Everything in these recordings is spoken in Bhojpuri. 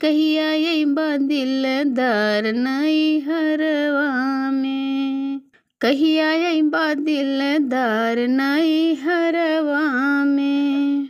कहिया अइबा दिलदार नैहरवा में, कहिया अइबा दिलदार नैहरवा में।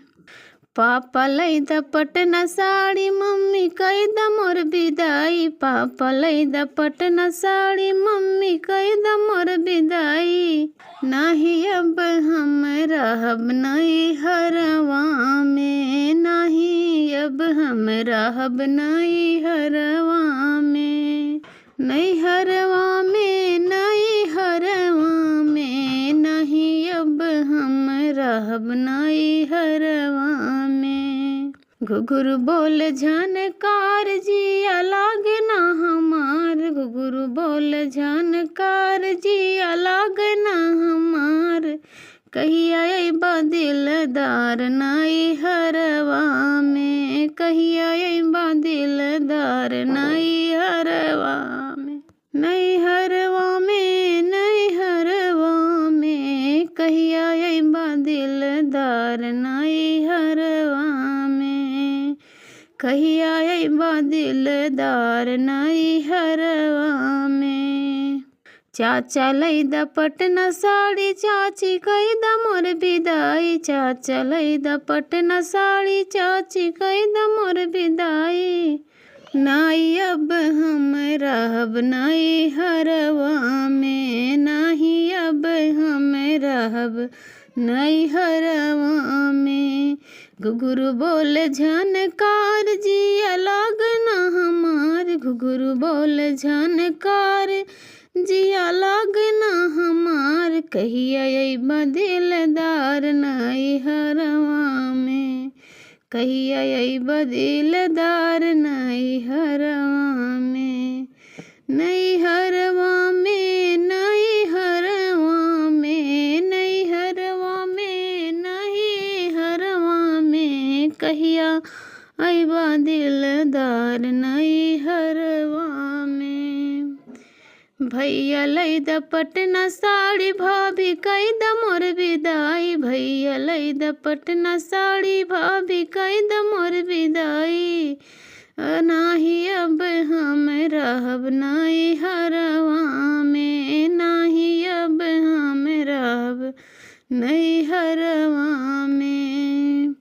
पापा लैद पटना साड़ी मम्मी कैद मोर विदाई, पापा लैद पटना साड़ी मम्मी कैद मोर विदाई। नाही अब हम रहब नैहरवा में, नाही अब हम रहब नैहरवा में, नैहरवा में, नैहरवा में, नहीं अब हम रहब नैहरवा में। घुघुरु बोल झनकार जिया लागे ना हमार, घुघुरु बोल झनकार जिया लागे ना हमार। कहिया अइबा दिलदार नैहरवा में, कहिया अइबा दिलदार नैहरवा में, नैहरवा में, नैहरवा में, कहिया अइबा दिलदार नैहरवा में, कहिया अइबा दिलदार नैहरवा में। चाचा लैद पटना साड़ी चाची कैद मोर विदाई, चाचा लैद पटना साड़ी चाची कैद मोर विदाई। नाही अब हम रहब नैहरवा में, नाही अब हम रहब नैहरवा में। घुघुरु बोल झनकार जिया लागना हमार, घुघुरु बोल झनकार जिया लागना हमार। कहिया अइबा दिलदार नैहरवा में, कहिया अइबा दिलदार नैहरवा में, नैहरवा में, नैहरवा में, नैहरवा में, नैहरवा में, कहिया अइबा दिलदार नैहरवा में। भैया लैद पटना साड़ी भाभी कैद मोर विदाई, भैया लैद पटना साड़ी भाभी कैद मोर विदाई। नाही अब हम रहब नैहरवा में, नाही अब हम रहब नैहरवा में।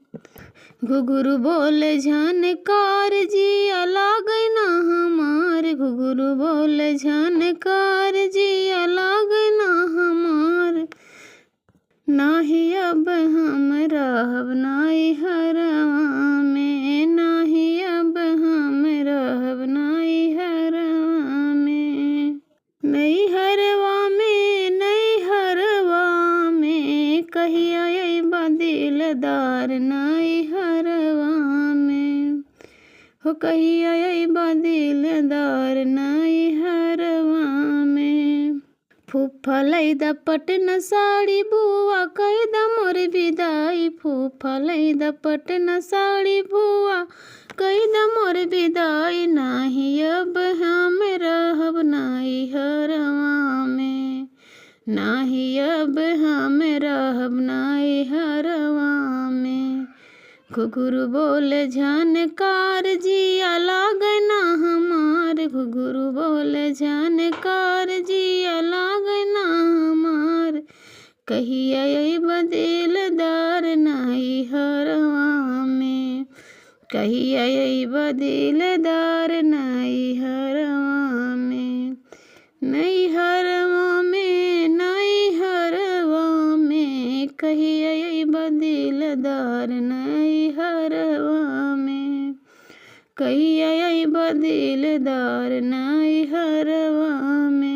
घुघुरु बोल झनकार जिया लागना हमार, घुघुरु बोल झनकार जिया लागना हमार। नाही अब हम रहब नैहरवा में, नाही अब हम रहब नैहरवा में, नैहरवा में, नैहरवा में, कहिया अइबा दिलदार नैहरवा में, हो कहिया अइबा दिलदार नैहरवा में। फूफा लैद पटना साड़ी बुआ कैद मोर विदाई, फूफा लैद पटना साड़ी बुआ कैद मोर विदाई। नाही अब हम रहब नैहरवा में, नाही अब हम रहब नैहरवा में। घुघुरु बोल झनकार जिया लागना हमार, घुघुरु बोल झनकार जिया लागना हमार। कहिया अइबा दिलदार नैहरवा में, कहिया अइबा दिलदार नैहरवा में, नैहरवा में, नैहरवा में, कहिया अइबा दिलदार नैहरवा में, कहिया अइबा दिलदार नैहरवा में।